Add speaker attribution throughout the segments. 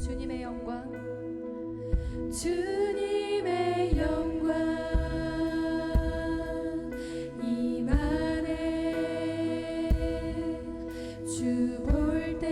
Speaker 1: 주님의 영광,
Speaker 2: 주님의 영광 임하네. 주 볼 때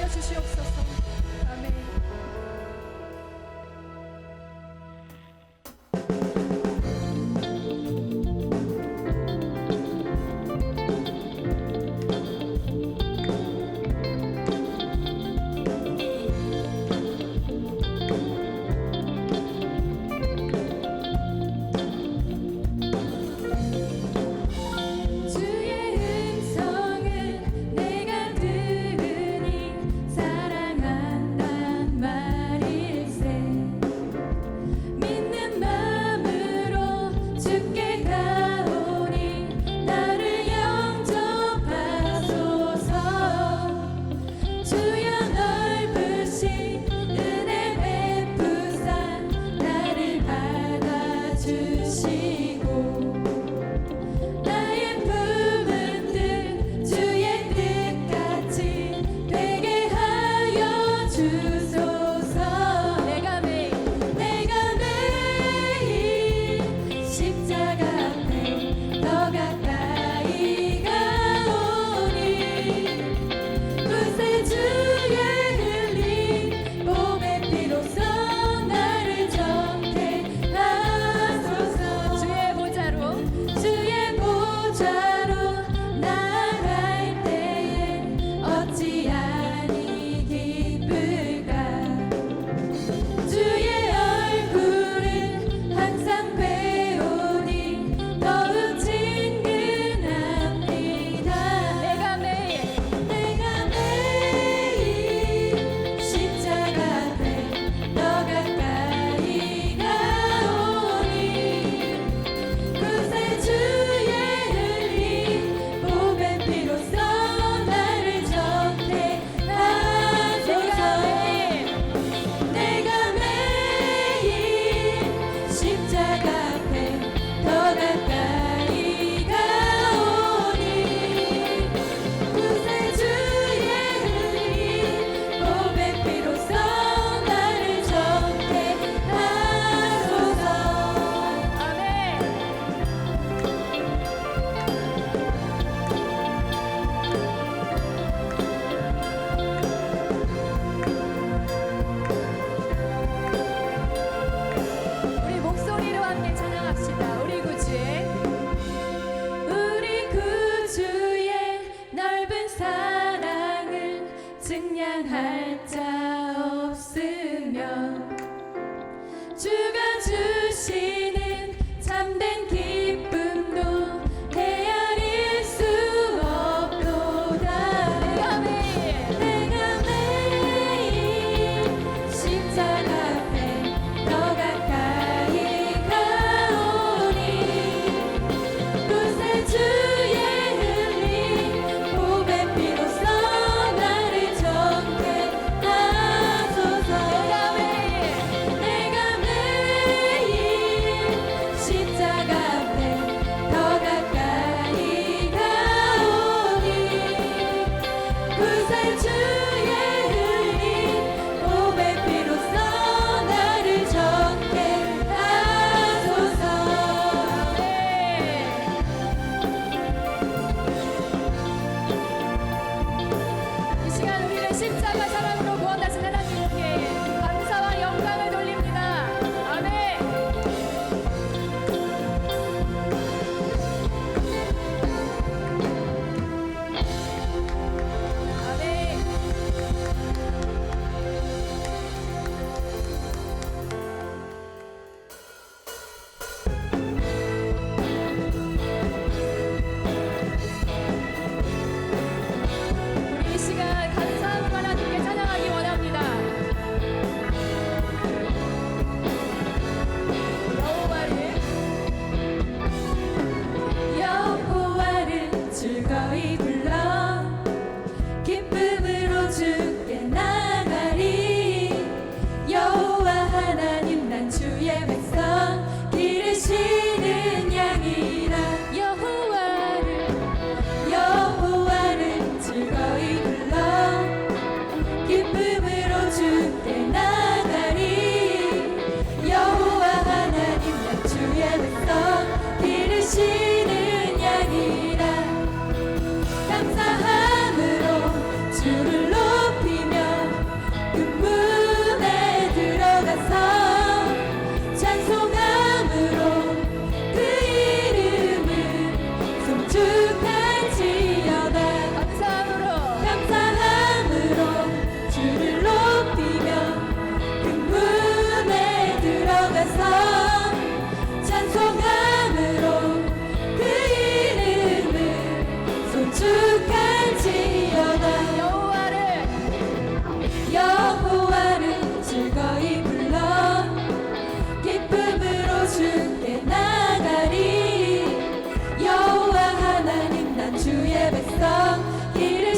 Speaker 1: 인도하여 주시옵소서. 아멘.
Speaker 2: 주의 음성은 내가 들으니 사랑하는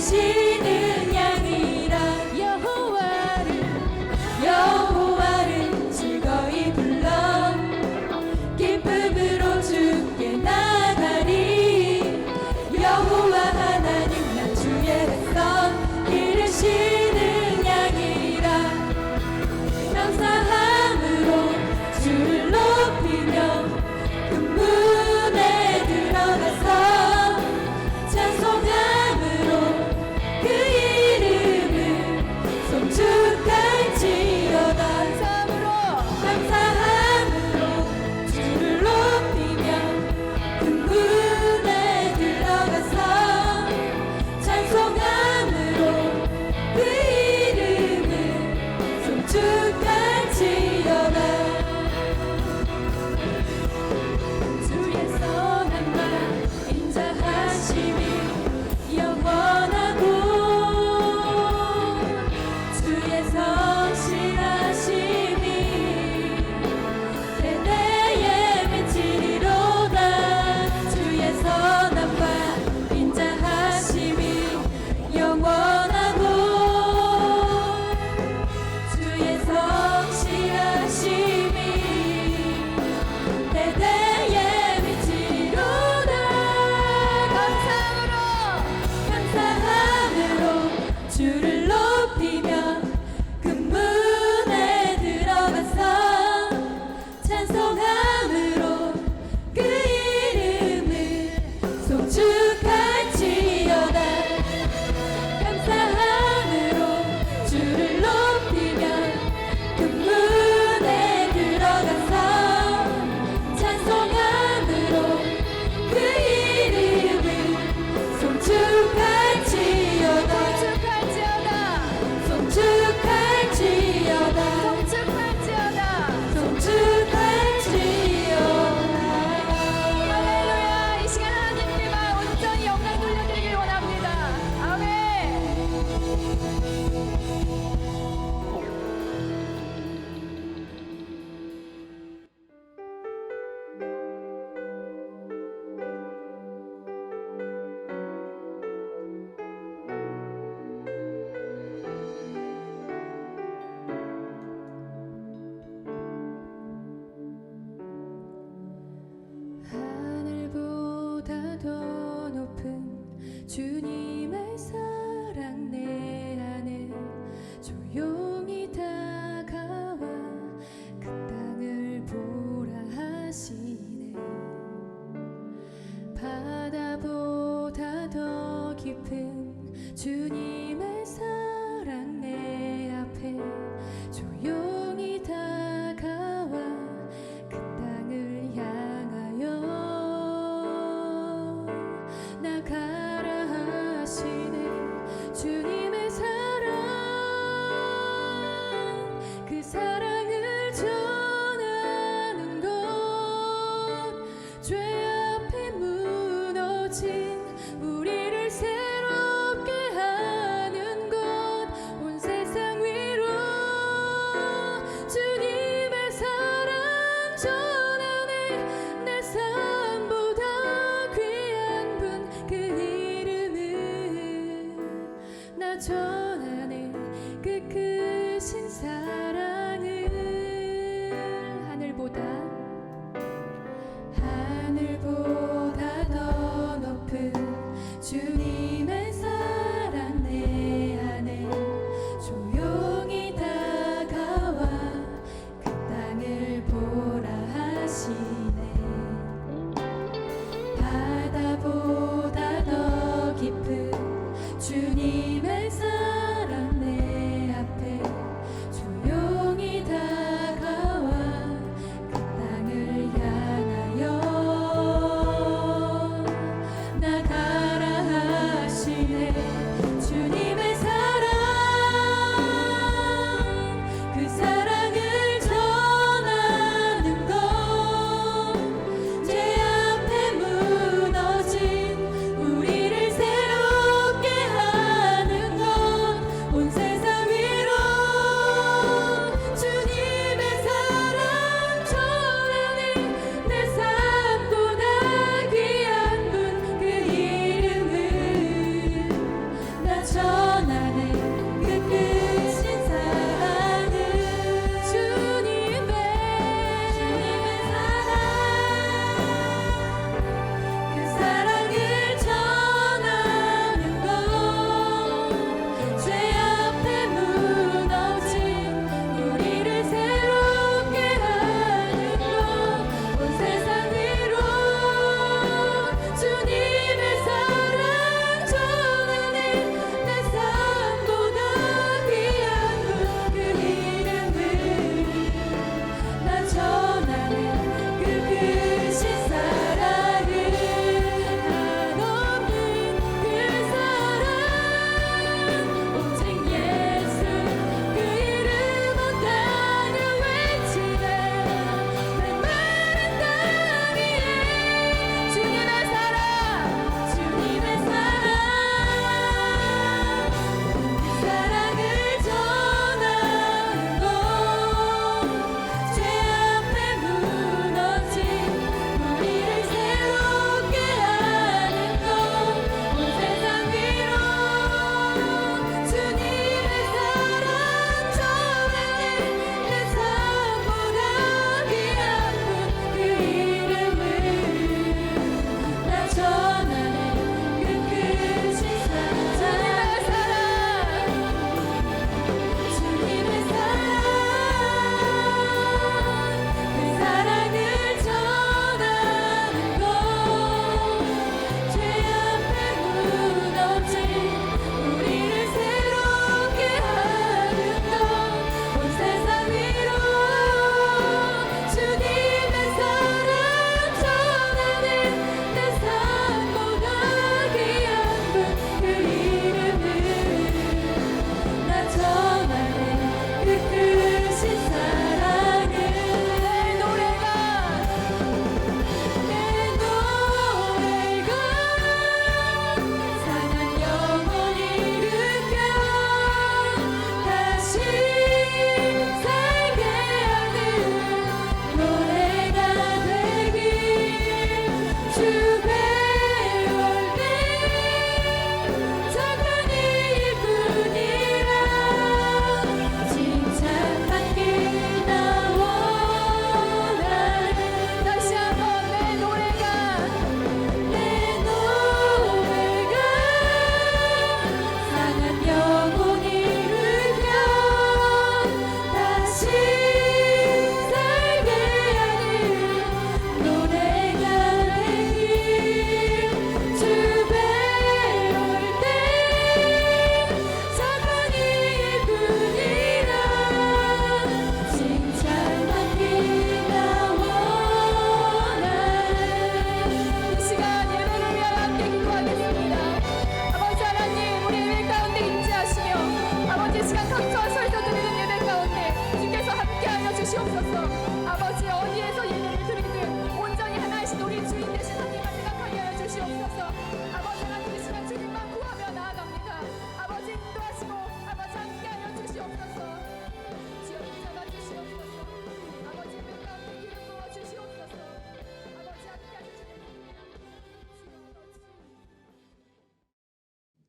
Speaker 2: 기르시는 양이라 여호와를 즐거이 불러 기쁨으로 주께 나가리 여호와 하나님 나 주의 백성 기르시는 양이라 감사함으로 주를 높이며 문에 들어가서 찬송함으로 그 이름을 송축할지어다 감사함으로 주를 높이며 그 문에 들어가서 찬송함으로 그 이름을 송축할지어다 주의 선한 말 인자하심이 영원하고 주의 성실하심이 대대에 미치리로다 주의 선한 말 인자하심이 영원하고 주의 성실하심이 대대에 미치리로다 감사함으로 주를 높이며 그 문에 들어가서 찬송함으로 그 이름을 송축할지어다 감사함으로 주를 높이며 그 문에 들어가서 찬송함으로 그 이름을 송축할지어다
Speaker 1: 할렐루야. 이 시간 하나님께만 온전히 영광 돌려드리길 원합니다. 아멘. 하늘보다 더 높은 주님의 사랑 내 안에 조용히 다가와 그 땅을 보라 하시네 바다보다 더 깊은 주님의 사랑 내 앞에 조용히 다가와 그 땅을 향하여 나가라 하시네 주님의 사랑 그 사랑을 전하는 것 죄 앞에 무너진 우리를 새롭게 하는 것 온 세상 위로 주님의 사랑 전하네 내 삶보다 귀한 분 그 이름을 나 전하네 그 크신 사랑을 하늘보다 더 높은 주님의 사랑 내 안에 조용히 다가와 그 땅을 보라 하시네 바다보다 더 깊은 주님의 사랑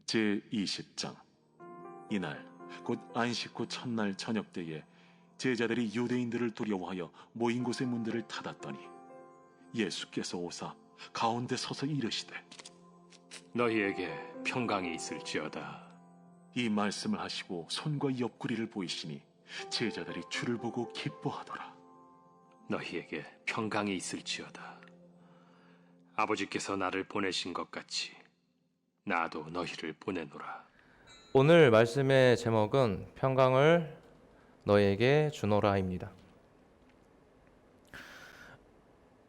Speaker 3: 제20장. 이날 곧 안식 후 첫날 저녁 때에 제자들이 유대인들을 두려워하여 모인 곳의 문들을 닫았더니 예수께서 오사 가운데 서서 이르시되
Speaker 4: 너희에게 평강이 있을지어다.
Speaker 3: 이 말씀을 하시고 손과 옆구리를 보이시니 제자들이 주를 보고 기뻐하더라.
Speaker 4: 너희에게 평강이 있을지어다. 아버지께서 나를 보내신 것 같이 나도 너희를 보내노라.
Speaker 5: 오늘 말씀의 제목은 평강을 너에게 주노라입니다.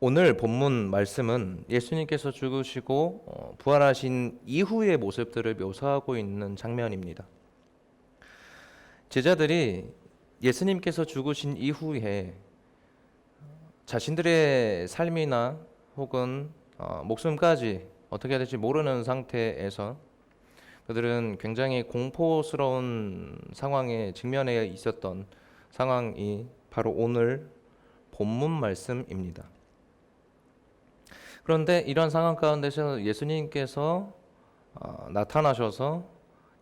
Speaker 5: 오늘 본문 말씀은 예수님께서 죽으시고 부활하신 이후의 모습들을 묘사하고 있는 장면입니다. 제자들이 예수님께서 죽으신 이후에 자신들의 삶이나 혹은 목숨까지 어떻게 해야 될지 모르는 상태에서 그들은 굉장히 공포스러운 상황에 직면해 있었던 상황이 바로 오늘 본문 말씀입니다. 그런데 이런 상황 가운데서 예수님께서 나타나셔서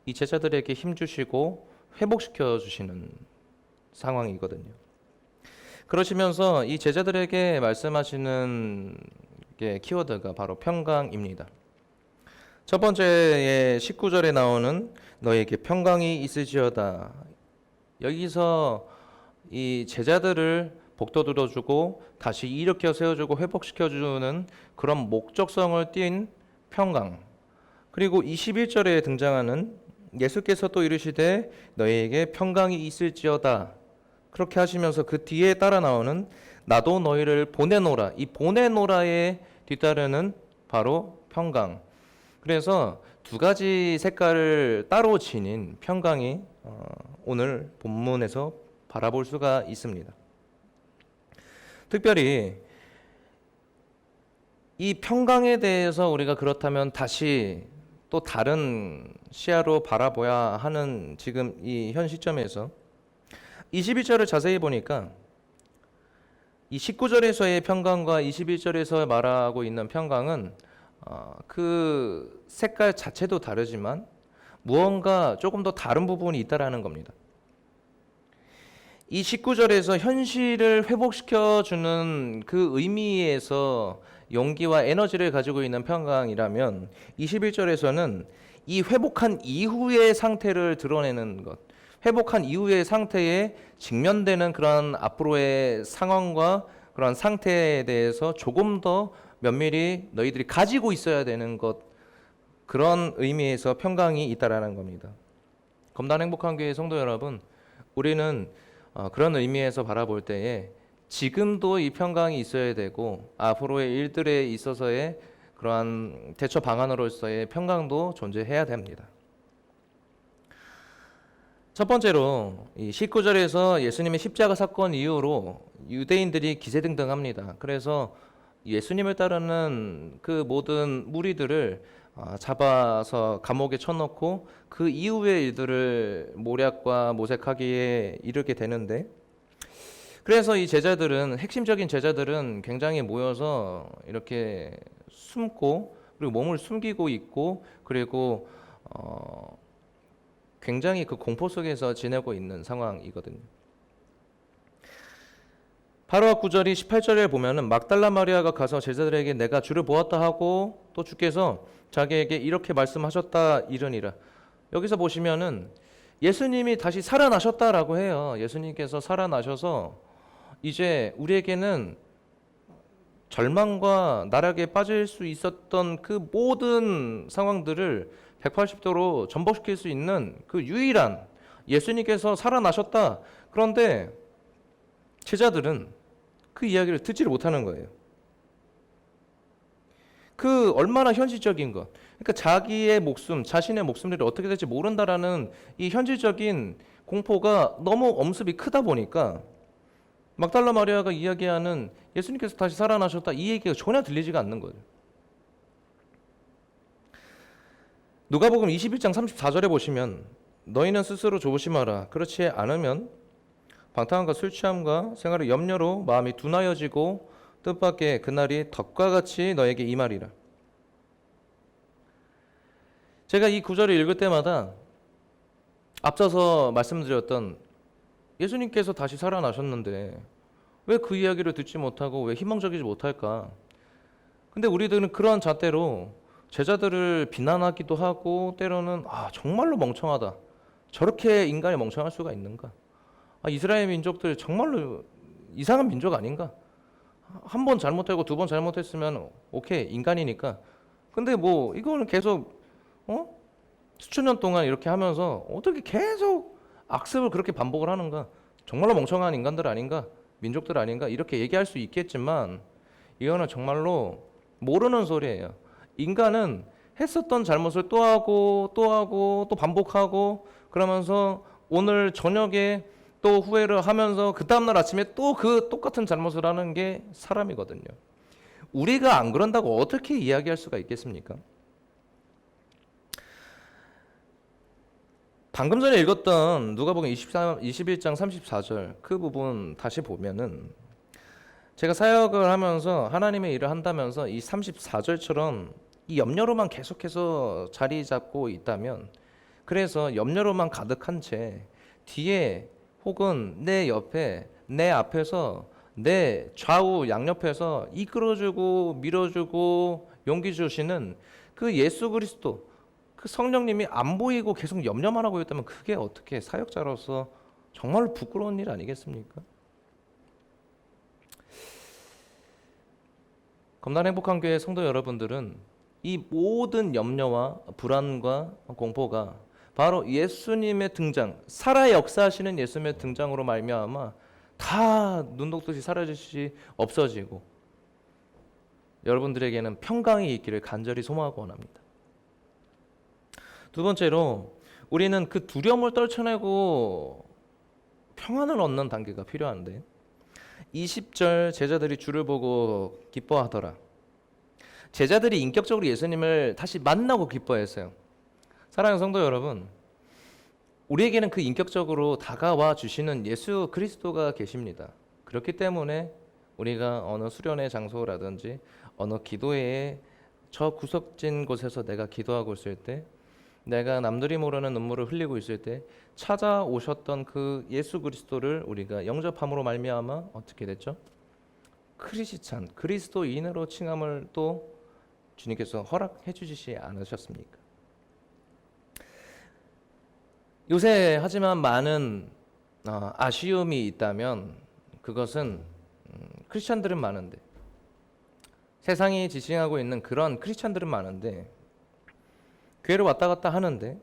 Speaker 5: 이 제자들에게 힘 주시고 회복시켜 주시는 상황이거든요. 그러시면서 이 제자들에게 말씀하시는 게 키워드가 바로 평강입니다. 첫 번째의 19절에 나오는 너에게 평강이 있을지어다. 여기서 이 제자들을 복돋들어주고 다시 일으켜 세워주고 회복시켜주는 그런 목적성을 띤 평강. 그리고 21절에 등장하는 예수께서 또 이르시되 너희에게 평강이 있을지어다. 그렇게 하시면서 그 뒤에 따라 나오는 나도 너희를 보내노라. 이 보내노라에 뒤따르는 바로 평강. 그래서 두 가지 색깔을 따로 지닌 평강이 오늘 본문에서 바라볼 수가 있습니다. 특별히 이 평강에 대해서 우리가 그렇다면 다시 또 다른 시야로 바라봐야 하는 지금 이 현 시점에서 21절을 자세히 보니까 이 19절에서의 평강과 21절에서 말하고 있는 평강은 그 색깔 자체도 다르지만 무언가 조금 더 다른 부분이 있다라는 겁니다. 이 19절에서 현실을 회복시켜주는 그 의미에서 용기와 에너지를 가지고 있는 평강이라면 21절에서는 이 회복한 이후의 상태를 드러내는 것, 회복한 이후의 상태에 직면되는 그런 앞으로의 상황과 그런 상태에 대해서 조금 더 면밀히 너희들이 가지고 있어야 되는 것, 그런 의미에서 평강이 있다라는 겁니다. 검단 행복한 교회 성도 여러분, 우리는 그런 의미에서 바라볼 때에 지금도 이 평강이 있어야 되고 앞으로의 일들에 있어서의 그러한 대처 방안으로서의 평강도 존재해야 됩니다. 첫 번째로 이 19절에서 예수님의 십자가 사건 이후로 유대인들이 기세등등합니다. 그래서 예수님을 따르는 그 모든 무리들을 잡아서 감옥에 쳐넣고 그 이후의 일들을 모략과 모색하기에 이르게 되는데, 그래서 이 제자들은, 핵심적인 제자들은 굉장히 모여서 이렇게 숨고 그리고 몸을 숨기고 있고 그리고 굉장히 그 공포 속에서 지내고 있는 상황이거든요. 8와 9절이 18절에 보면은 막달라 마리아가 가서 제자들에게 내가 주를 보았다 하고 또 주께서 자기에게 이렇게 말씀하셨다 이르니라. 여기서 보시면은 예수님이 다시 살아나셨다라고 해요. 예수님께서 살아나셔서 이제 우리에게는 절망과 나락에 빠질 수 있었던 그 모든 상황들을 180도로 전복시킬 수 있는 그 유일한 예수님께서 살아나셨다. 그런데 제자들은 그 이야기를 듣지를 못하는 거예요. 그 얼마나 현실적인 것, 그러니까 자기의 목숨, 자신의 목숨들이 어떻게 될지 모른다라는 이 현실적인 공포가 너무 엄습이 크다 보니까 막달라 마리아가 이야기하는 예수님께서 다시 살아나셨다 이 얘기가 전혀 들리지가 않는 거예요. 누가복음 21장 34절에 보시면 너희는 스스로 조심하라. 그렇지 않으면 방탕함과 술 취함과 생활의 염려로 마음이 둔하여지고 뜻밖의 그날이 덕과 같이 너에게 임하리라. 제가 이 구절을 읽을 때마다 앞서서 말씀드렸던 예수님께서 다시 살아나셨는데 왜 그 이야기를 듣지 못하고 왜 희망적이지 못할까? 근데 우리들은 그러한 잣대로 제자들을 비난하기도 하고 때로는 정말로 멍청하다. 저렇게 인간이 멍청할 수가 있는가? 이스라엘 민족들 정말로 이상한 민족 아닌가? 한 번 잘못하고 두 번 잘못했으면 오케이, 인간이니까. 근데 뭐 이거는 계속 수천 년 동안 이렇게 하면서 어떻게 계속 악습을 그렇게 반복을 하는가? 정말로 멍청한 인간들 아닌가? 민족들 아닌가? 이렇게 얘기할 수 있겠지만 이거는 정말로 모르는 소리예요. 인간은 했었던 잘못을 또 하고 또 하고 또 반복하고 그러면서 오늘 저녁에 또 후회를 하면서 그 다음날 아침에 또 그 똑같은 잘못을 하는 게 사람이거든요. 우리가 안 그런다고 어떻게 이야기할 수가 있겠습니까? 방금 전에 읽었던 누가복음 21장 34절 그 부분 다시 보면은 제가 사역을 하면서 하나님의 일을 한다면서 이 34절처럼 이 염려로만 계속해서 자리 잡고 있다면, 그래서 염려로만 가득한 채 뒤에 혹은 내 옆에 내 앞에서 내 좌우 양옆에서 이끌어주고 밀어주고 용기 주시는 그 예수 그리스도, 그 성령님이 안 보이고 계속 염려만 하고 있다면 그게 어떻게 사역자로서 정말로 부끄러운 일 아니겠습니까? 검단 행복한 교회 성도 여러분들은 이 모든 염려와 불안과 공포가 바로 예수님의 등장, 살아 역사하시는 예수님의 등장으로 말미암아 다 눈독듯이 사라지시 없어지고 여러분들에게는 평강이 있기를 간절히 소망하고 원합니다. 두 번째로 우리는 그 두려움을 떨쳐내고 평안을 얻는 단계가 필요한데 20절 제자들이 주를 보고 기뻐하더라. 제자들이 인격적으로 예수님을 다시 만나고 기뻐했어요. 사랑하는 성도 여러분, 우리에게는 그 인격적으로 다가와 주시는 예수 그리스도가 계십니다. 그렇기 때문에 우리가 어느 수련의 장소라든지 어느 기도회의 저 구석진 곳에서 내가 기도하고 있을 때, 내가 남들이 모르는 눈물을 흘리고 있을 때 찾아오셨던 그 예수 그리스도를 우리가 영접함으로 말미암아 어떻게 됐죠? 크리스찬, 그리스도인으로 칭함을 또 주님께서 허락해 주시지 않으셨습니까? 요새 하지만 많은 아쉬움이 있다면 그것은 크리스찬들은 많은데, 세상이 지칭하고 있는 그런 크리스찬들은 많은데 교회를 왔다 갔다 하는데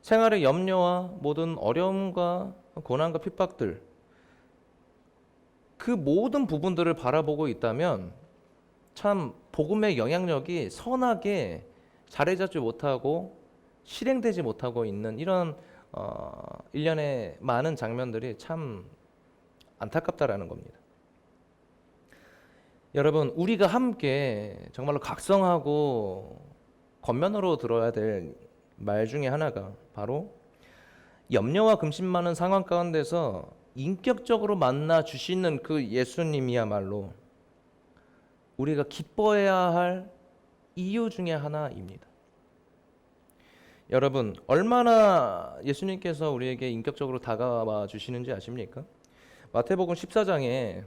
Speaker 5: 생활의 염려와 모든 어려움과 고난과 핍박들, 그 모든 부분들을 바라보고 있다면 참 복음의 영향력이 선하게 자리 잡지 못하고 실행되지 못하고 있는 이런 일련의 많은 장면들이 참 안타깝다라는 겁니다. 여러분, 우리가 함께 정말로 각성하고 겉면으로 들어야 될 말 중에 하나가 바로 염려와 근심 많은 상황 가운데서 인격적으로 만나 주시는 그 예수님이야말로 우리가 기뻐해야 할 이유 중에 하나입니다. 여러분, 얼마나 예수님께서 우리에게 인격적으로 다가와 주시는지 아십니까? 마태복음 14장에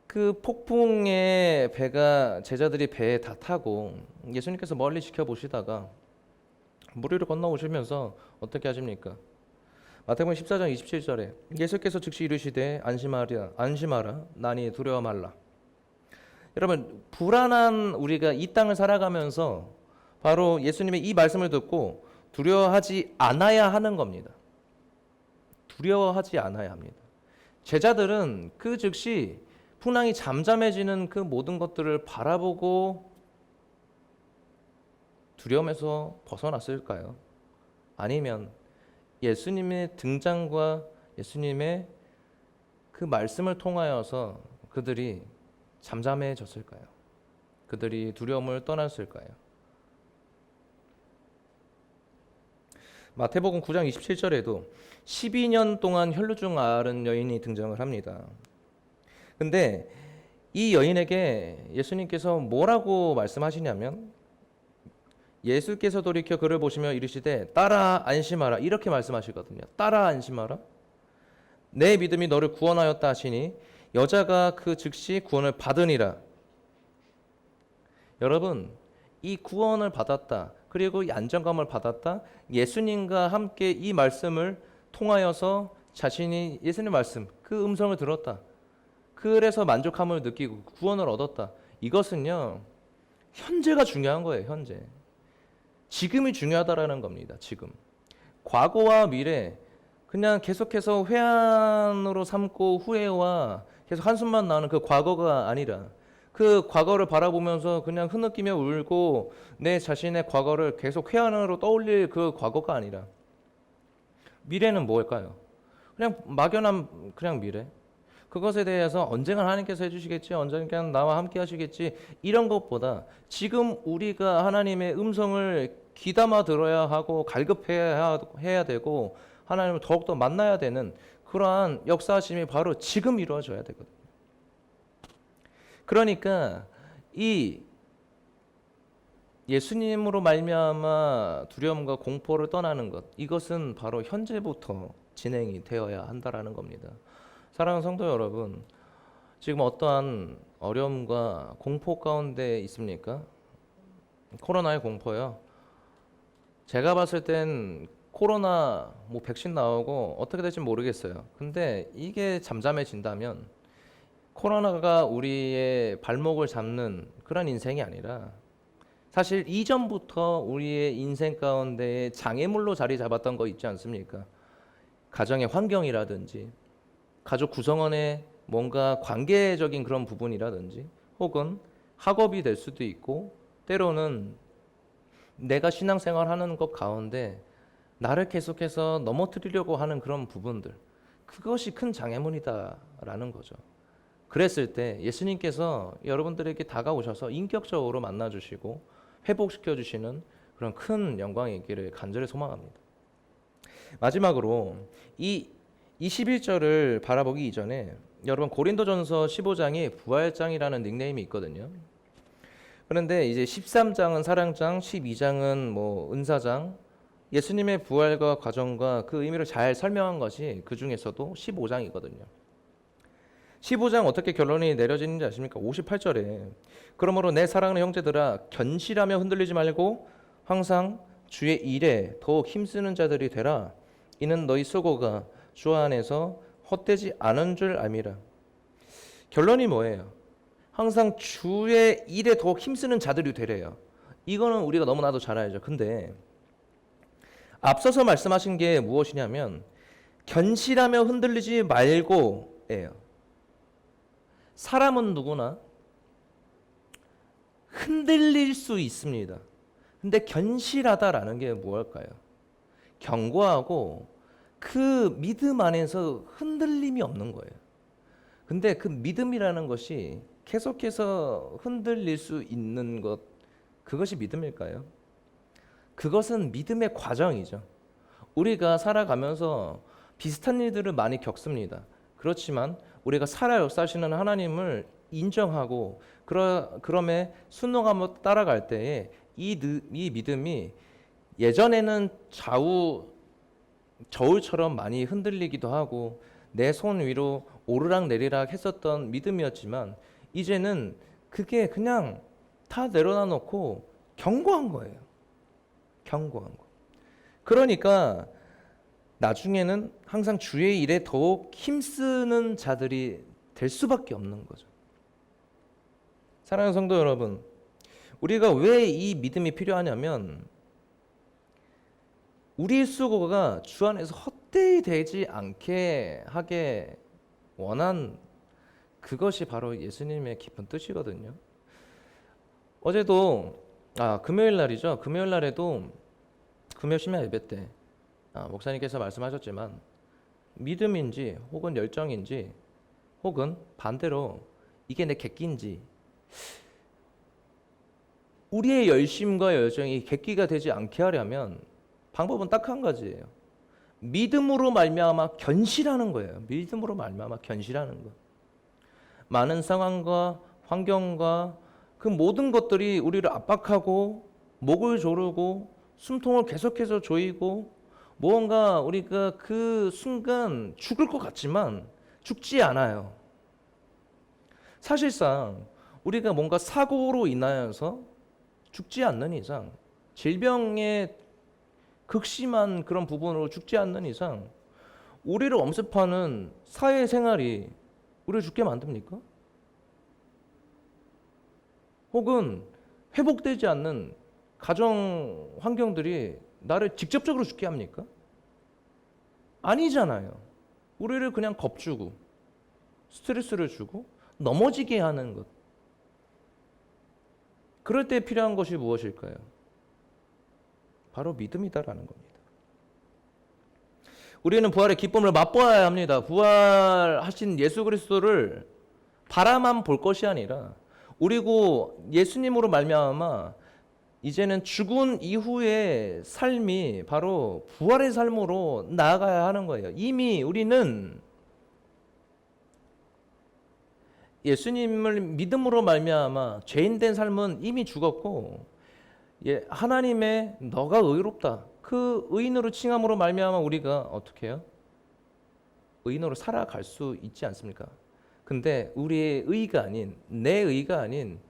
Speaker 5: 그 폭풍의 배가 제자들이 배에 다 타고 예수님께서 멀리 지켜보시다가 무리를 건너오시면서 어떻게 하십니까? 마태복음 14장 27절에 예수께서 즉시 이르시되 안심하라 나니 두려워 말라. 여러분, 불안한 우리가 이 땅을 살아가면서 바로 예수님의 이 말씀을 듣고 두려워하지 않아야 하는 겁니다. 두려워하지 않아야 합니다. 제자들은 그 즉시 풍랑이 잠잠해지는 그 모든 것들을 바라보고 두려움에서 벗어났을까요? 아니면 예수님의 등장과 예수님의 그 말씀을 통하여서 그들이 잠잠해졌을까요? 그들이 두려움을 떠났을까요? 마태복음 9장 27절에도 12년 동안 혈루증 앓은 여인이 등장을 합니다. 근데 이 여인에게 예수님께서 뭐라고 말씀하시냐면 예수께서 돌이켜 그를 보시며 이르시되 따라 안심하라 이렇게 말씀하시거든요. 따라 안심하라. 내 믿음이 너를 구원하였다 하시니 여자가 그 즉시 구원을 받으니라. 여러분, 이 구원을 받았다, 그리고 이 안정감을 받았다, 예수님과 함께 이 말씀을 통하여서 자신이 예수님 말씀, 그 음성을 들었다, 그래서 만족함을 느끼고 구원을 얻었다. 이것은요, 현재가 중요한 거예요. 현재, 지금이 중요하다라는 겁니다. 지금 과거와 미래 그냥 계속해서 회한으로 삼고 후회와 계속 한숨만 나는 그 과거가 아니라, 그 과거를 바라보면서 그냥 흐느끼며 울고 내 자신의 과거를 계속 회한으로 떠올릴 그 과거가 아니라, 미래는 뭘까요? 그냥 막연한 그냥 미래. 그것에 대해서 언젠가 하나님께서 해주시겠지, 언젠가 나와 함께 하시겠지, 이런 것보다 지금 우리가 하나님의 음성을 귀담아 들어야 하고 갈급해야 되고 하나님을 더욱더 만나야 되는 그러한 역사하심이 바로 지금 이루어져야 되거든요. 그러니까 이 예수님으로 말미암아 두려움과 공포를 떠나는 것, 이것은 바로 현재부터 진행이 되어야 한다라는 겁니다. 사랑하는 성도 여러분, 지금 어떠한 어려움과 공포 가운데 있습니까? 코로나의 공포요. 제가 봤을 땐 코로나 백신 나오고 어떻게 될지 모르겠어요. 근데 이게 잠잠해진다면 코로나가 우리의 발목을 잡는 그런 인생이 아니라, 사실 이전부터 우리의 인생 가운데 장애물로 자리 잡았던 거 있지 않습니까? 가정의 환경이라든지 가족 구성원의 뭔가 관계적인 그런 부분이라든지, 혹은 학업이 될 수도 있고, 때로는 내가 신앙생활하는 것 가운데 나를 계속해서 넘어뜨리려고 하는 그런 부분들, 그것이 큰 장애물이다라는 거죠. 그랬을 때 예수님께서 여러분들에게 다가오셔서 인격적으로 만나주시고 회복시켜주시는 그런 큰 영광이 있기를 간절히 소망합니다. 마지막으로 이 21절을 바라보기 이전에 여러분, 고린도전서 15장이 부활장이라는 닉네임이 있거든요. 그런데 이제 13장은 사랑장, 12장은 은사장, 예수님의 부활과 과정과 그 의미를 잘 설명한 것이 그 중에서도 15장이거든요. 15장 어떻게 결론이 내려지는지 아십니까? 58절에 그러므로 내 사랑하는 형제들아, 견실하며 흔들리지 말고 항상 주의 일에 더욱 힘쓰는 자들이 되라. 이는 너희 수고가 주 안에서 헛되지 않은 줄 알미라. 결론이 뭐예요? 항상 주의 일에 더욱 힘쓰는 자들이 되래요. 이거는 우리가 너무나도 잘 알죠. 근데 앞서서 말씀하신 게 무엇이냐면 견실하며 흔들리지 말고예요. 사람은 누구나 흔들릴 수 있습니다. 근데 견실하다라는 게 무엇일까요? 견고하고 그 믿음 안에서 흔들림이 없는 거예요. 근데 그 믿음이라는 것이 계속해서 흔들릴 수 있는 것, 그것이 믿음일까요? 그것은 믿음의 과정이죠. 우리가 살아가면서 비슷한 일들을 많이 겪습니다. 그렇지만 우리가 살아 역사하시는 하나님을 인정하고 그럼에 순종하며 따라갈 때에 이 믿음이 예전에는 저울처럼 많이 흔들리기도 하고 내 손 위로 오르락 내리락 했었던 믿음이었지만, 이제는 그게 그냥 다 내려놔 놓고 견고한 거예요. 견고한 거. 그러니까 나중에는 항상 주의 일에 더욱 힘쓰는 자들이 될 수밖에 없는 거죠. 사랑하는 성도 여러분, 우리가 왜 이 믿음이 필요하냐면, 우리 수고가 주 안에서 헛되이 되지 않게 하게 원한 그것이 바로 예수님의 깊은 뜻이거든요. 어제도 금요일 날이죠. 금요일 날에도 금요 심야 예배 때 목사님께서 말씀하셨지만, 믿음인지 혹은 열정인지 혹은 반대로 이게 내 객기인지, 우리의 열심과 열정이 객기가 되지 않게 하려면 방법은 딱 한 가지예요. 믿음으로 말미암아 견실하는 거예요. 믿음으로 말미암아 견실하는 것. 많은 상황과 환경과 그 모든 것들이 우리를 압박하고 목을 조르고 숨통을 계속해서 조이고 무언가 우리가 그 순간 죽을 것 같지만 죽지 않아요. 사실상 우리가 뭔가 사고로 인하여서 죽지 않는 이상, 질병의 극심한 그런 부분으로 죽지 않는 이상 우리를 엄습하는 사회생활이 우리를 죽게 만듭니까? 혹은 회복되지 않는 가정 환경들이 나를 직접적으로 죽게 합니까? 아니잖아요. 우리를 그냥 겁주고 스트레스를 주고 넘어지게 하는 것. 그럴 때 필요한 것이 무엇일까요? 바로 믿음이다라는 겁니다. 우리는 부활의 기쁨을 맛보아야 합니다. 부활하신 예수 그리스도를 바라만 볼 것이 아니라 우리고 예수님으로 말미암아 이제는 죽은 이후의 삶이 바로 부활의 삶으로 나아가야 하는 거예요. 이미 우리는 예수님을 믿음으로 말미암아 죄인된 삶은 이미 죽었고 하나님의 너가 의롭다. 그 의인으로 칭함으로 말미암아 우리가 어떻게 해요? 의인으로 살아갈 수 있지 않습니까? 근데 우리의 의가 아닌 내 의가 아닌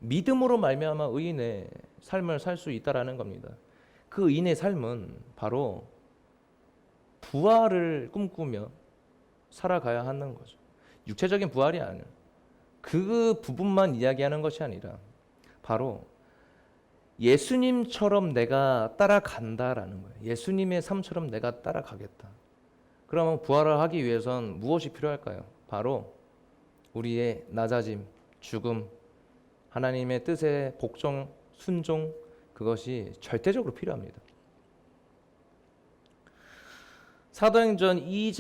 Speaker 5: 믿음으로 말미암아 의인의 삶을 살 수 있다라는 겁니다. 그 의인의 삶은 바로 부활을 꿈꾸며 살아가야 하는 거죠. 육체적인 부활이 아니에요. 그 부분만 이야기하는 것이 아니라 바로 예수님처럼 내가 따라간다라는 거예요. 예수님의 삶처럼 내가 따라가겠다. 그러면 부활을 하기 위해선 무엇이 필요할까요? 바로 우리의 낮아짐, 죽음, 하나님의 뜻에 복종, 순종, 그것이 절대적으로 필요합니다. 사도행전의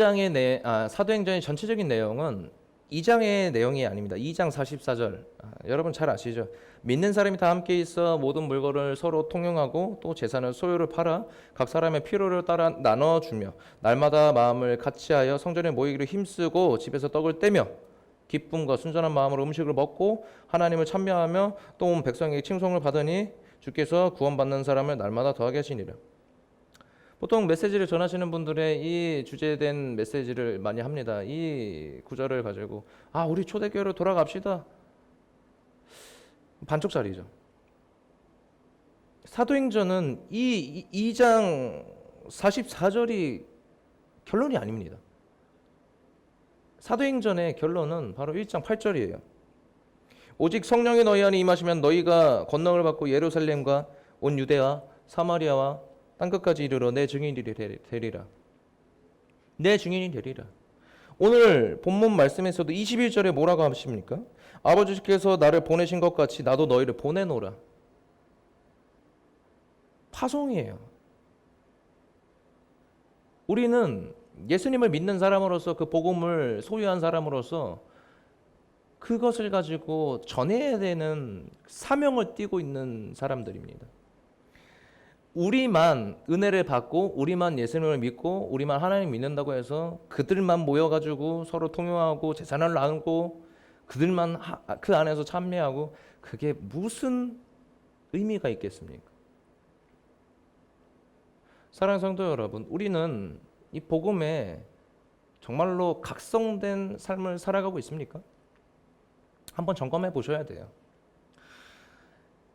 Speaker 5: 전체적인 내용은 2장의 내용이 아닙니다. 2장 44절. 여러분 잘 아시죠? 믿는 사람이 다 함께 있어 모든 물건을 서로 통용하고 또 재산을 소유를 팔아 각 사람의 필요를 따라 나눠주며 날마다 마음을 같이하여 성전에 모이기를 힘쓰고 집에서 떡을 떼며 기쁨과 순전한 마음으로 음식을 먹고 하나님을 찬미하며 또 온 백성에게 칭송을 받으니 주께서 구원받는 사람을 날마다 더하게 하시니라. 보통 메시지를 전하시는 분들의 이 주제된 메시지를 많이 합니다. 이 구절을 가지고 우리 초대교회로 돌아갑시다. 반쪽짜리죠. 사도행전은 이 2장 44절이 결론이 아닙니다. 사도행전의 결론은 바로 1장 8절이에요. 오직 성령이 너희 안에 임하시면 너희가 권능을 받고 예루살렘과 온 유대와 사마리아와 땅끝까지 이르러 내 증인이 되리라. 내 증인이 되리라. 오늘 본문 말씀에서도 21절에 뭐라고 하십니까? 아버지께서 나를 보내신 것 같이 나도 너희를 보내노라. 파송이에요. 우리는 예수님을 믿는 사람으로서 그 복음을 소유한 사람으로서 그것을 가지고 전해야 되는 사명을 띠고 있는 사람들입니다. 우리만 은혜를 받고 우리만 예수님을 믿고 우리만 하나님 믿는다고 해서 그들만 모여가지고 서로 통용하고 재산을 나누고 그들만 그 안에서 참여하고 그게 무슨 의미가 있겠습니까? 사랑하는 성도 여러분, 우리는 이 복음에 정말로 각성된 삶을 살아가고 있습니까? 한번 점검해 보셔야 돼요.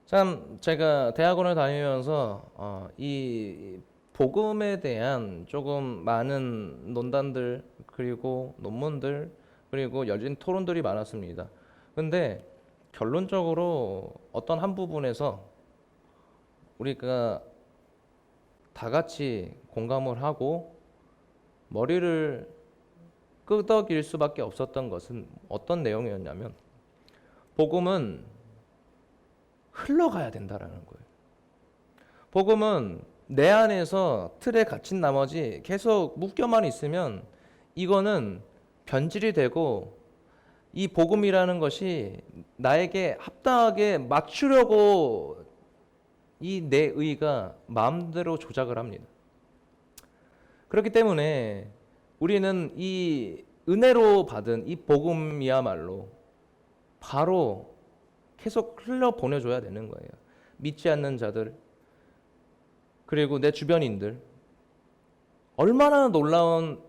Speaker 5: 참 제가 대학원을 다니면서 이 복음에 대한 조금 많은 논단들 그리고 논문들 그리고 열린 토론들이 많았습니다. 근데 결론적으로 어떤 한 부분에서 우리가 다 같이 공감을 하고 머리를 끄덕일 수밖에 없었던 것은 어떤 내용이었냐면 복음은 흘러가야 된다라는 거예요. 복음은 내 안에서 틀에 갇힌 나머지 계속 묶여만 있으면 이거는 변질이 되고 이 복음이라는 것이 나에게 합당하게 맞추려고 이 내 의가 마음대로 조작을 합니다. 그렇기 때문에 우리는 이 은혜로 받은 이 복음이야말로 바로 계속 흘려 보내줘야 되는 거예요. 믿지 않는 자들, 그리고 내 주변인들, 얼마나 놀라운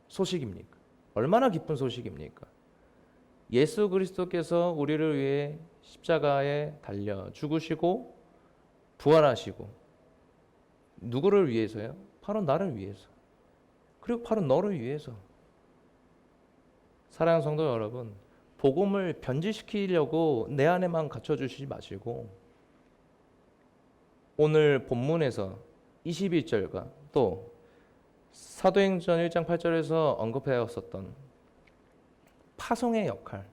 Speaker 5: 소식입니까? 얼마나 기쁜 소식입니까? 예수 그리스도께서 우리를 위해 십자가에 달려 죽으시고 부활하시고, 누구를 위해서요? 바로 나를 위해서, 그리고 바로 너를 위해서. 사랑하는 성도 여러분, 복음을 변질시키려고 내 안에만 갖춰주시지 마시고, 오늘 본문에서 21절과 또 사도행전 1장 8절에서 언급하였었던 파송의 역할,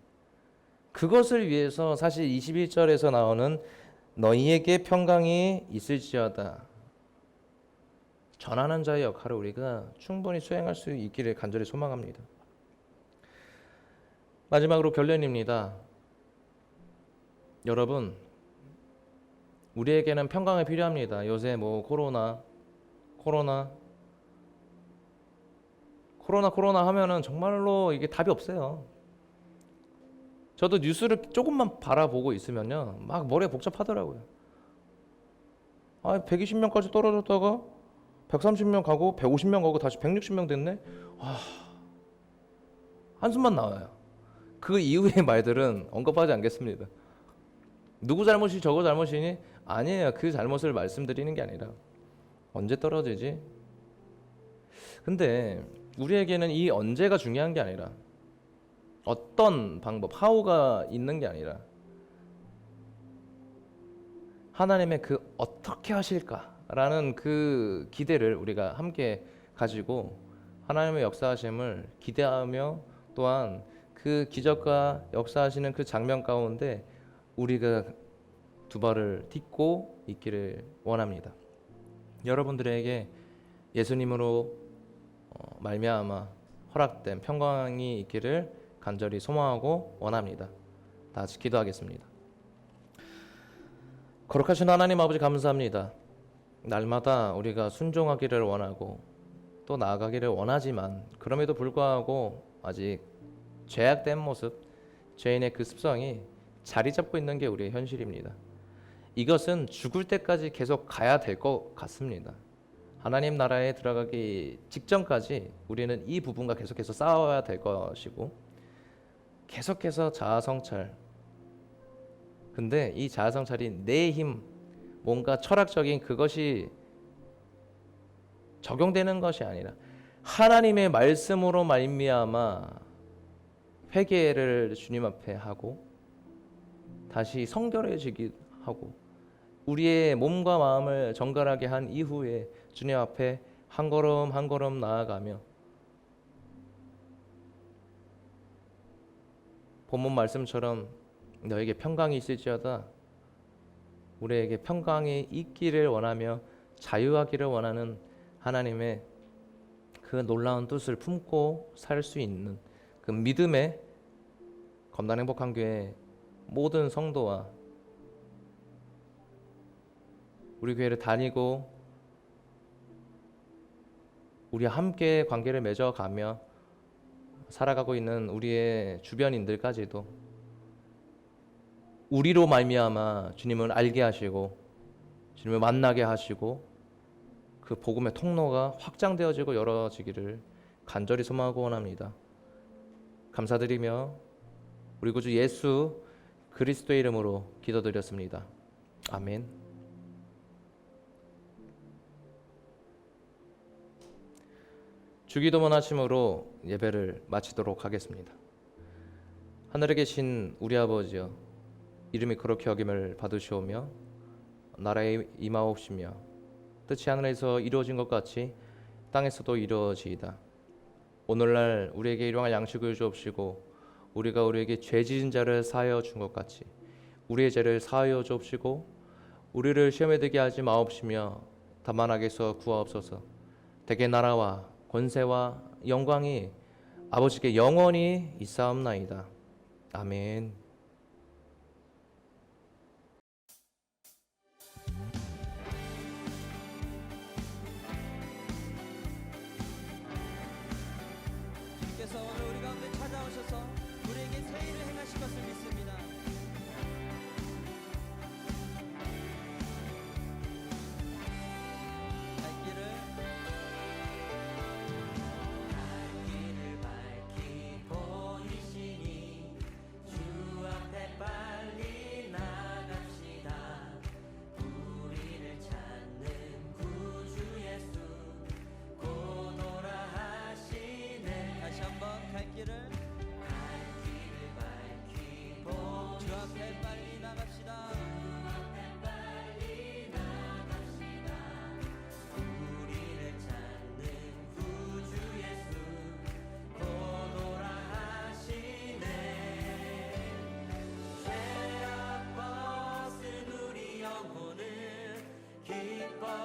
Speaker 5: 그것을 위해서 사실 21절에서 나오는 너희에게 평강이 있을지어다 전하는 자의 역할을 우리가 충분히 수행할 수 있기를 간절히 소망합니다. 마지막으로 결론입니다. 여러분, 우리에게는 평강이 필요합니다. 요새 뭐 코로나 하면은 정말로 이게 답이 없어요. 저도 뉴스를 조금만 바라보고 있으면요, 막 머리가 복잡하더라고요. 120명까지 떨어졌다가 130명 가고 150명 가고 다시 160명 됐네. 한숨만 나와요. 그 이후의 말들은 언급하지 않겠습니다. 누구 잘못이 저거 잘못이니? 아니에요. 그 잘못을 말씀드리는 게 아니라 언제 떨어지지? 근데 우리에게는 이 언제가 중요한 게 아니라 어떤 방법, 하우가 있는 게 아니라 하나님의 그 어떻게 하실까라는 그 기대를 우리가 함께 가지고 하나님의 역사하심을 기대하며, 또한 그 기적과 역사하시는 그 장면 가운데 우리가 두 발을 딛고 있기를 원합니다. 여러분들에게 예수님으로 말미암아 허락된 평강이 있기를 간절히 소망하고 원합니다. 다 같이 기도하겠습니다. 거룩하신 하나님 아버지, 감사합니다. 날마다 우리가 순종하기를 원하고 또 나아가기를 원하지만, 그럼에도 불구하고 아직 죄악된 모습, 죄인의 그 습성이 자리 잡고 있는 게 우리의 현실입니다. 이것은 죽을 때까지 계속 가야 될 것 같습니다. 하나님 나라에 들어가기 직전까지 우리는 이 부분과 계속해서 싸워야 될 것이고, 계속해서 자아성찰. 근데 이 자아성찰이 내 힘, 뭔가 철학적인 그것이 적용되는 것이 아니라 하나님의 말씀으로 말미암아 회개를 주님 앞에 하고 다시 성결해지기 하고 우리의 몸과 마음을 정결하게 한 이후에 주님 앞에 한 걸음 한 걸음 나아가며 본문 말씀처럼 너에게 평강이 있을지어다, 우리에게 평강이 있기를 원하며 자유하기를 원하는 하나님의 그 놀라운 뜻을 품고 살 수 있는 그 믿음의 검단 행복한 교회 모든 성도와 우리 교회를 다니고 우리와 함께 관계를 맺어가며 살아가고 있는 우리의 주변인들까지도 우리로 말미암아 주님을 알게 하시고 주님을 만나게 하시고 그 복음의 통로가 확장되어지고 열어지기를 간절히 소망하고 원합니다. 감사드리며 우리 구주 예수 그리스도의 이름으로 기도드렸습니다. 아멘. 주기도문 하심으로 예배를 마치도록 하겠습니다. 하늘에 계신 우리 아버지여, 이름이 그렇게 여김을 받으시오며 나라에 임하옵시며 뜻이 하늘에서 이루어진 것 같이 땅에서도 이루어지이다. 오늘날 우리에게 일용할 양식을 주옵시고 우리가 우리에게 죄 지은 자를 사하여 준 것 같이 우리의 죄를 사하여 주옵시고 우리를 시험에 들게 하지 마옵시며 다만 악에서 구하옵소서. 대개 나라와 권세와 영광이 아버지께 영원히 있사옵나이다. 아멘.
Speaker 6: 주께서 오늘 우리 가운데 찾아오셔서 우리에게 새 일을 행하실 것을 믿습니다.
Speaker 7: 기뻐